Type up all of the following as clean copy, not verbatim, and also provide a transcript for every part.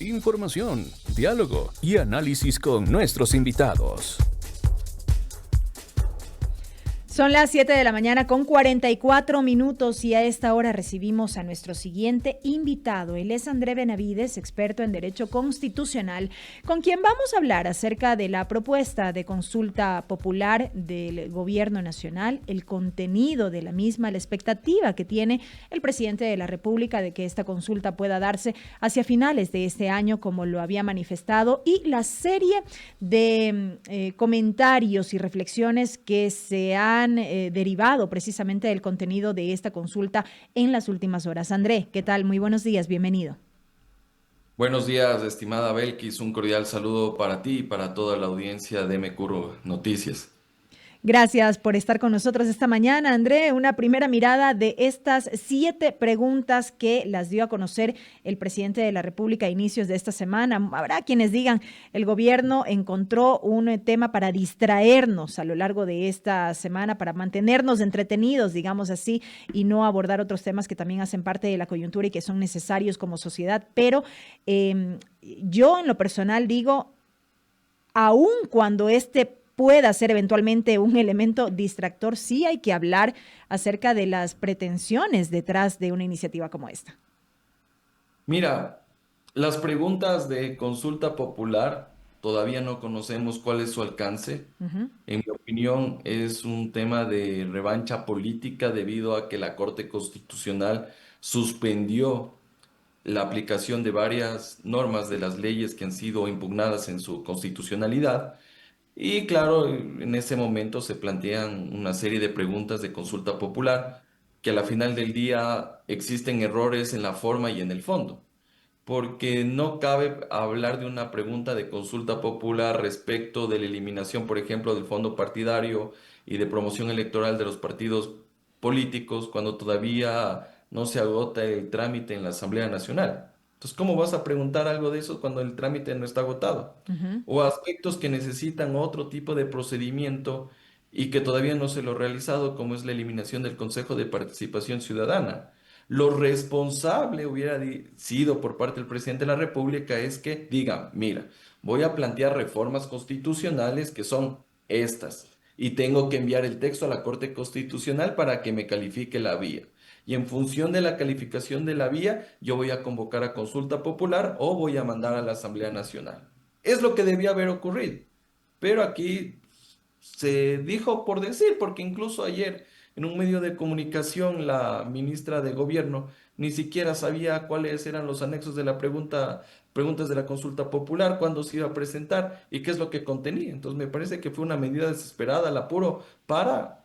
Información, diálogo y análisis con nuestros invitados. Son las 7 de la mañana con 44 minutos y a esta hora recibimos a nuestro siguiente invitado. Él es André Benavides, experto en Derecho Constitucional, con quien vamos a hablar acerca de la propuesta de consulta popular del Gobierno Nacional, el contenido de la misma, la expectativa que tiene el presidente de la República de que esta consulta pueda darse hacia finales de este año, como lo había manifestado, y la serie de comentarios y reflexiones que se han derivado precisamente del contenido de esta consulta en las últimas horas. André, ¿qué tal? Muy buenos días, bienvenido. Buenos días, estimada Belkis. Un cordial saludo para ti y para toda la audiencia de Mecuro Noticias. Gracias por estar con nosotros esta mañana, André. Una primera mirada de estas 7 preguntas que las dio a conocer el presidente de la República a inicios de esta semana. Habrá quienes digan, el gobierno encontró un tema para distraernos a lo largo de esta semana, para mantenernos entretenidos, digamos así, y no abordar otros temas que también hacen parte de la coyuntura y que son necesarios como sociedad. Pero yo en lo personal digo, aun cuando pueda ser eventualmente un elemento distractor, sí hay que hablar acerca de las pretensiones detrás de una iniciativa como esta. Mira, las preguntas de consulta popular todavía no conocemos cuál es su alcance. En mi opinión, es un tema de revancha política debido a que la Corte Constitucional suspendió la aplicación de varias normas de las leyes que han sido impugnadas en su constitucionalidad. Y claro, en ese momento se plantean una serie de preguntas de consulta popular que a la final del día existen errores en la forma y en el fondo, porque no cabe hablar de una pregunta de consulta popular respecto de la eliminación, por ejemplo, del fondo partidario y de promoción electoral de los partidos políticos cuando todavía no se agota el trámite en la Asamblea Nacional. Entonces, ¿cómo vas a preguntar algo de eso cuando el trámite no está agotado? O aspectos que necesitan otro tipo de procedimiento y que todavía no se lo ha realizado, como es la eliminación del Consejo de Participación Ciudadana. Lo responsable hubiera sido por parte del presidente de la República es que diga, mira, voy a plantear reformas constitucionales que son estas y tengo que enviar el texto a la Corte Constitucional para que me califique la vía. Y en función de la calificación de la vía, yo voy a convocar a consulta popular o voy a mandar a la Asamblea Nacional. Es lo que debía haber ocurrido. Pero aquí se dijo por decir, porque incluso ayer en un medio de comunicación la ministra de Gobierno ni siquiera sabía cuáles eran los anexos de la preguntas de la consulta popular, cuándo se iba a presentar y qué es lo que contenía. Entonces me parece que fue una medida desesperada, al apuro, para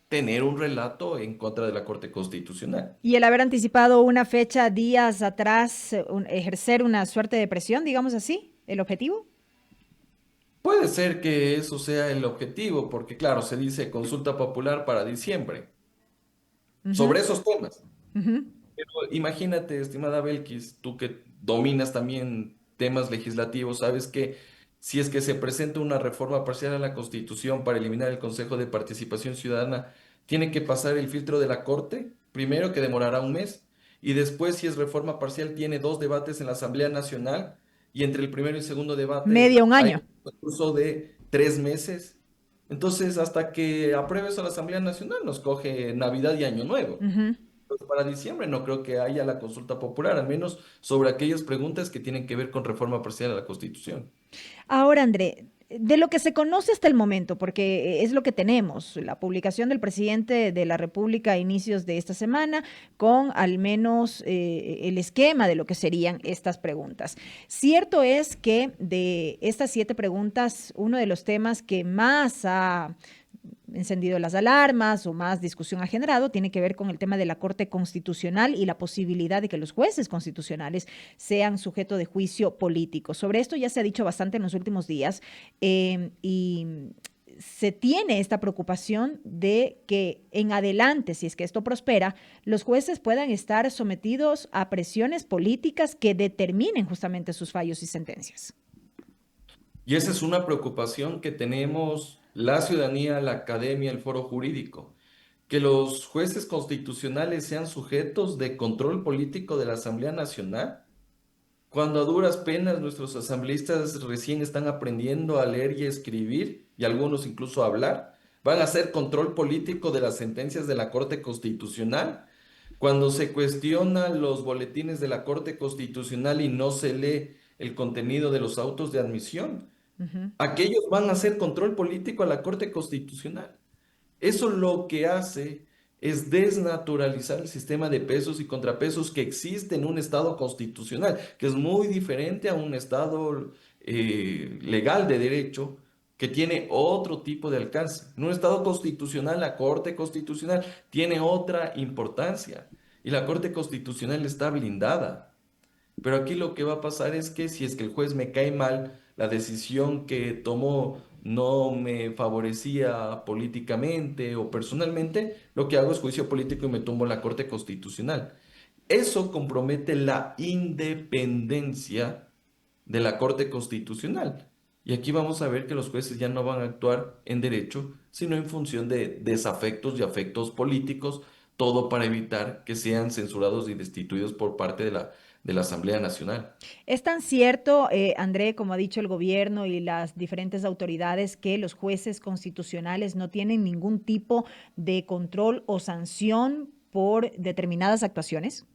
tener un relato en contra de la Corte Constitucional. Y el haber anticipado una fecha días atrás, ejercer una suerte de presión, digamos así, el objetivo. Puede ser que eso sea el objetivo, porque claro, se dice consulta popular para diciembre sobre esos temas. Uh-huh. Pero imagínate, estimada Belkis, tú que dominas también temas legislativos, sabes que si es que se presenta una reforma parcial a la Constitución para eliminar el Consejo de Participación Ciudadana, tiene que pasar el filtro de la Corte, primero que demorará un mes, y después, si es reforma parcial, tiene 2 debates en la Asamblea Nacional, y entre el primero y segundo debate Medio un hay año. un curso de 3 meses. Entonces, hasta que apruebe eso la Asamblea Nacional, nos coge Navidad y Año Nuevo. Uh-huh. Pues para diciembre no creo que haya la consulta popular, al menos sobre aquellas preguntas que tienen que ver con reforma parcial a la Constitución. Ahora, André, de lo que se conoce hasta el momento, porque es lo que tenemos, la publicación del presidente de la República a inicios de esta semana, con al menos el esquema de lo que serían estas preguntas. Cierto es que de estas 7 preguntas, uno de los temas que más ha encendido las alarmas o más discusión ha generado tiene que ver con el tema de la Corte Constitucional y la posibilidad de que los jueces constitucionales sean sujeto de juicio político. Sobre esto ya se ha dicho bastante en los últimos días y se tiene esta preocupación de que en adelante, si es que esto prospera, los jueces puedan estar sometidos a presiones políticas que determinen justamente sus fallos y sentencias. Y esa es una preocupación que tenemos la ciudadanía, la academia, el foro jurídico, que los jueces constitucionales sean sujetos de control político de la Asamblea Nacional. cuando a duras penas nuestros asambleístas recién están aprendiendo a leer y escribir, y algunos incluso a hablar, van a hacer control político de las sentencias de la Corte Constitucional. Cuando se cuestionan los boletines de la Corte Constitucional y no se lee el contenido de los autos de admisión, Ujú. aquellos van a hacer control político a la Corte Constitucional. Eso lo que hace es desnaturalizar el sistema de pesos y contrapesos que existe en un Estado constitucional, que es muy diferente a un Estado legal de derecho que tiene otro tipo de alcance. En un Estado constitucional, la Corte Constitucional tiene otra importancia y la Corte Constitucional está blindada. Pero aquí lo que va a pasar es que si es que el juez me cae mal, la decisión que tomó no me favorecía políticamente o personalmente, lo que hago es juicio político y me tumbo la Corte Constitucional. Eso compromete la independencia de la Corte Constitucional. Y aquí vamos a ver que los jueces ya no van a actuar en derecho, sino en función de desafectos y afectos políticos, todo para evitar que sean censurados y destituidos por parte de la Asamblea Nacional. Es tan cierto, André, como ha dicho el gobierno y las diferentes autoridades, que los jueces constitucionales no tienen ningún tipo de control o sanción por determinadas actuaciones.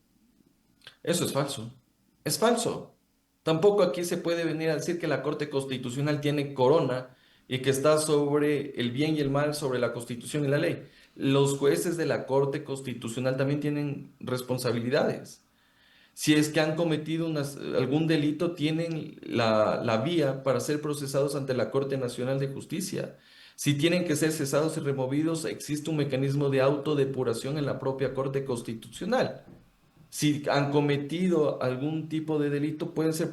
Eso es falso. Es falso. Tampoco aquí se puede venir a decir que la Corte Constitucional tiene corona y que está sobre el bien y el mal, sobre la Constitución y la ley. Los jueces de la Corte Constitucional también tienen responsabilidades. Si es que han cometido algún delito, tienen la vía para ser procesados ante la Corte Nacional de Justicia. Si tienen que ser cesados y removidos, existe un mecanismo de autodepuración en la propia Corte Constitucional. Si han cometido algún tipo de delito, pueden ser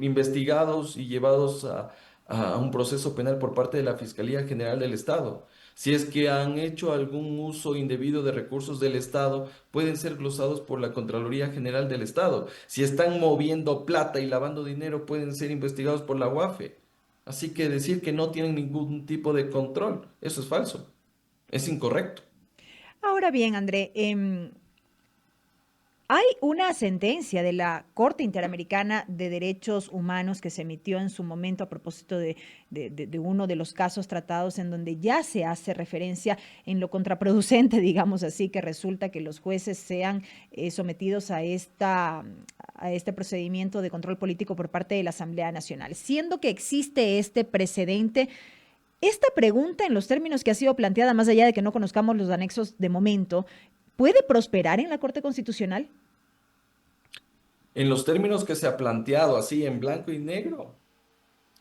investigados y llevados a un proceso penal por parte de la Fiscalía General del Estado. Si es que han hecho algún uso indebido de recursos del Estado, pueden ser glosados por la Contraloría General del Estado. Si están moviendo plata y lavando dinero, pueden ser investigados por la UAFE. Así que decir que no tienen ningún tipo de control, eso es falso, es incorrecto. Ahora bien, André, hay una sentencia de la Corte Interamericana de Derechos Humanos que se emitió en su momento a propósito de uno de los casos tratados en donde ya se hace referencia en lo contraproducente, digamos así, que resulta que los jueces sean sometidos a este procedimiento de control político por parte de la Asamblea Nacional. Siendo que existe este precedente, esta pregunta, en los términos que ha sido planteada, más allá de que no conozcamos los anexos de momento, ¿puede prosperar en la Corte Constitucional? En los términos que se ha planteado, así en blanco y negro.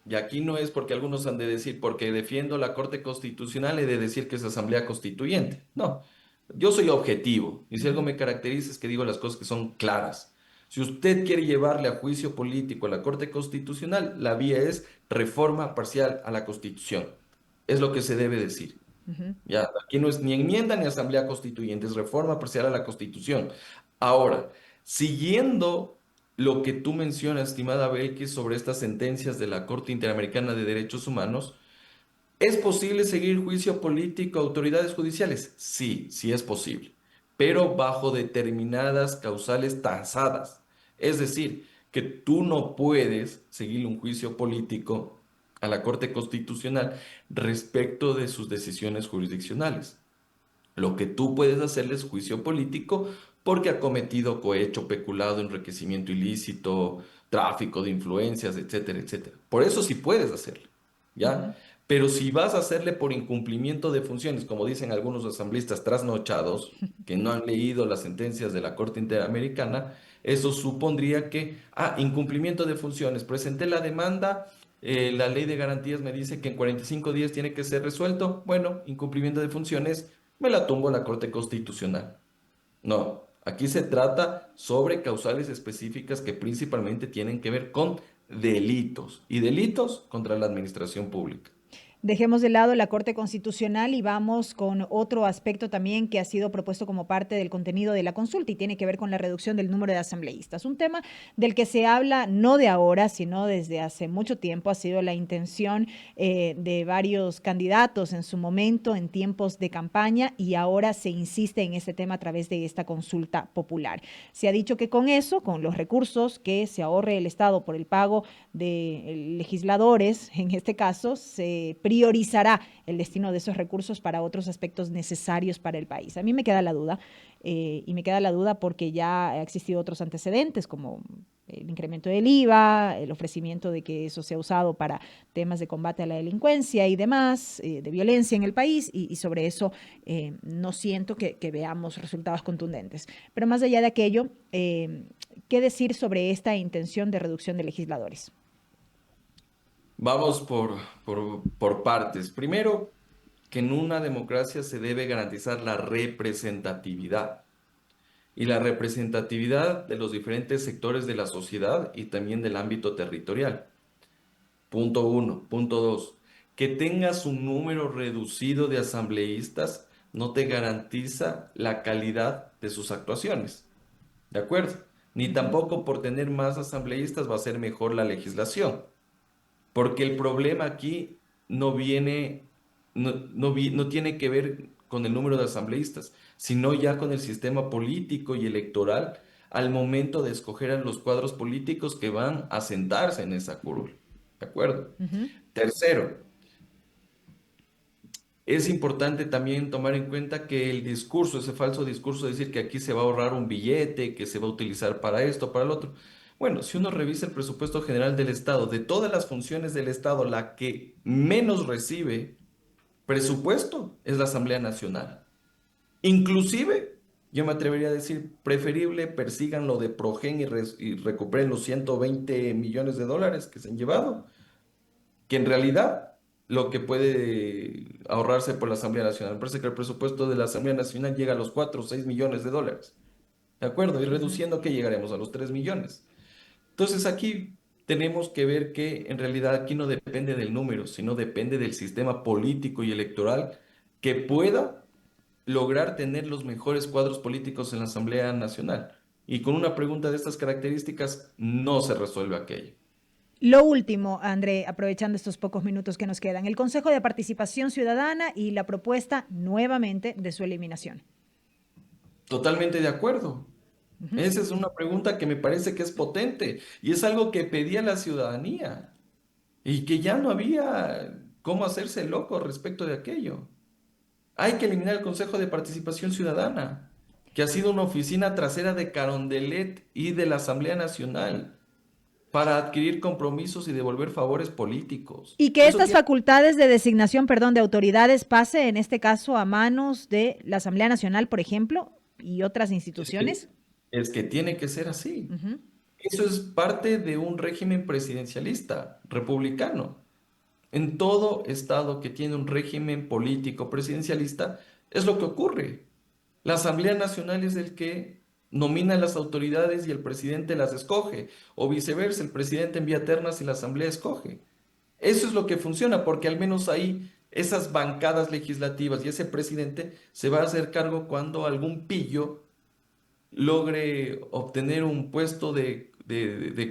Y aquí no es porque algunos han de decir, porque defiendo la Corte Constitucional, he de decir que es Asamblea Constituyente. No, yo soy objetivo. Y si algo Ujú. me caracteriza es que digo las cosas que son claras. Si usted quiere llevarle a juicio político a la Corte Constitucional, la vía es reforma parcial a la Constitución. Es lo que se debe decir. Ujú. Ya, aquí no es ni enmienda ni asamblea constituyente, es reforma parcial a la Constitución. Ahora, siguiendo lo que tú mencionas, estimada Belkis, sobre estas sentencias de la Corte Interamericana de Derechos Humanos, ¿es posible seguir juicio político a autoridades judiciales? Sí, sí es posible, pero bajo determinadas causales tasadas. Es decir, que tú no puedes seguir un juicio político a la Corte Constitucional respecto de sus decisiones jurisdiccionales. Lo que tú puedes hacerle es juicio político porque ha cometido cohecho, peculado, enriquecimiento ilícito, tráfico de influencias, etcétera, etcétera. Por eso sí puedes hacerle, Ujú. ¿ya? Pero si vas a hacerle por incumplimiento de funciones, como dicen algunos asambleístas trasnochados, que no han leído las sentencias de la Corte Interamericana, eso supondría que, incumplimiento de funciones, presenté la demanda, la ley de garantías me dice que en 45 días tiene que ser resuelto, bueno, incumplimiento de funciones, me la tumbo a la Corte Constitucional. No, aquí se trata sobre causales específicas que principalmente tienen que ver con delitos y delitos contra la administración pública. Dejemos de lado la Corte Constitucional y vamos con otro aspecto también que ha sido propuesto como parte del contenido de la consulta y tiene que ver con la reducción del número de asambleístas. Un tema del que se habla no de ahora, sino desde hace mucho tiempo. Ha sido la intención de varios candidatos en su momento, en tiempos de campaña, y ahora se insiste en este tema a través de esta consulta popular. Se ha dicho que con eso, con los recursos que se ahorre el Estado por el pago de legisladores, en este caso, se priorizará el destino de esos recursos para otros aspectos necesarios para el país. A mí me queda la duda, y me queda la duda porque ya ha existido otros antecedentes, como el incremento del IVA, el ofrecimiento de que eso sea usado para temas de combate a la delincuencia y demás, de violencia en el país, y sobre eso no siento que veamos resultados contundentes. Pero más allá de aquello, ¿qué decir sobre esta intención de reducción de legisladores? Vamos por partes. Primero, que en una democracia se debe garantizar la representatividad y la representatividad de los diferentes sectores de la sociedad y también del ámbito territorial. Punto uno. Punto dos, que tengas un número reducido de asambleístas no te garantiza la calidad de sus actuaciones. ¿De acuerdo? Ni Ujú. tampoco por tener más asambleístas va a ser mejor la legislación. Porque el problema aquí no viene, no tiene que ver con el número de asambleístas, sino ya con el sistema político y electoral al momento de escoger a los cuadros políticos que van a sentarse en esa curul. ¿De acuerdo? Ujú. Tercero, es importante también tomar en cuenta que el discurso, ese falso discurso de decir que aquí se va a ahorrar un billete, que se va a utilizar para esto, para el otro. Bueno, si uno revisa el presupuesto general del Estado, de todas las funciones del Estado, la que menos recibe presupuesto es la Asamblea Nacional. Inclusive, yo me atrevería a decir, preferible persigan lo de Progen y recuperen los 120 millones de dólares que se han llevado, que en realidad lo que puede ahorrarse por la Asamblea Nacional. Me parece que el presupuesto de la Asamblea Nacional llega a los 4 o 6 millones de dólares. ¿De acuerdo? Y Ujú. reduciendo que llegaremos a los 3 millones. Entonces aquí tenemos que ver que en realidad aquí no depende del número, sino depende del sistema político y electoral que pueda lograr tener los mejores cuadros políticos en la Asamblea Nacional. Y con una pregunta de estas características no se resuelve aquello. Lo último, André, aprovechando estos pocos minutos que nos quedan, el Consejo de Participación Ciudadana y la propuesta nuevamente de su eliminación. Totalmente de acuerdo. Ujú. Esa es una pregunta que me parece que es potente y es algo que pedía la ciudadanía y que ya no había cómo hacerse loco respecto de aquello. Hay que eliminar el Consejo de Participación Ciudadana, que ha sido una oficina trasera de Carondelet y de la Asamblea Nacional para adquirir compromisos y devolver favores políticos. Y que Eso estas tiene, facultades de designación, perdón, de autoridades pase en este caso a manos de la Asamblea Nacional, por ejemplo, y otras es que, instituciones. es que tiene que ser así. Ujú. Eso es parte de un régimen presidencialista, republicano. En todo estado que tiene un régimen político presidencialista, es lo que ocurre. La Asamblea Nacional es el que nomina a las autoridades y el presidente las escoge, o viceversa, el presidente envía ternas y la Asamblea escoge. Eso es lo que funciona, porque al menos ahí esas bancadas legislativas y ese presidente se va a hacer cargo cuando algún pillo logre obtener un puesto de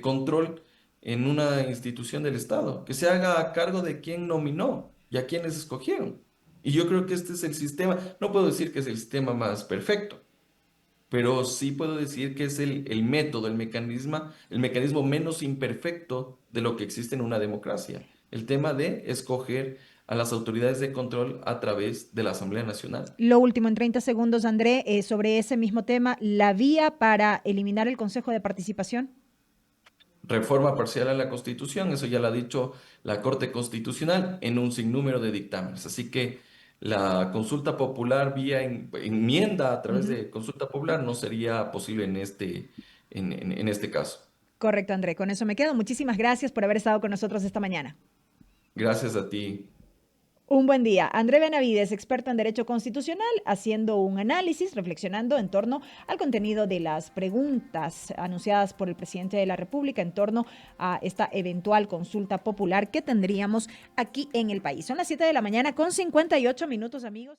control en una institución del Estado, que se haga a cargo de quién nominó y a quienes escogieron. Y yo creo que este es el sistema, no puedo decir que es el sistema más perfecto, pero sí puedo decir que es el método, el mecanismo menos imperfecto de lo que existe en una democracia. El tema de escoger a las autoridades de control a través de la Asamblea Nacional. Lo último, en 30 segundos, André, sobre ese mismo tema, la vía para eliminar el Consejo de Participación. Reforma parcial a la Constitución, eso ya lo ha dicho la Corte Constitucional en un sinnúmero de dictámenes. Así que la consulta popular vía enmienda a través Ujú. de consulta popular no sería posible en este caso. Correcto, André. Con eso me quedo. Muchísimas gracias por haber estado con nosotros esta mañana. Gracias a ti. Un buen día. André Benavides, experto en Derecho Constitucional, haciendo un análisis, reflexionando en torno al contenido de las preguntas anunciadas por el presidente de la República en torno a esta eventual consulta popular que tendríamos aquí en el país. Son las 7 de la mañana con 58 minutos, amigos.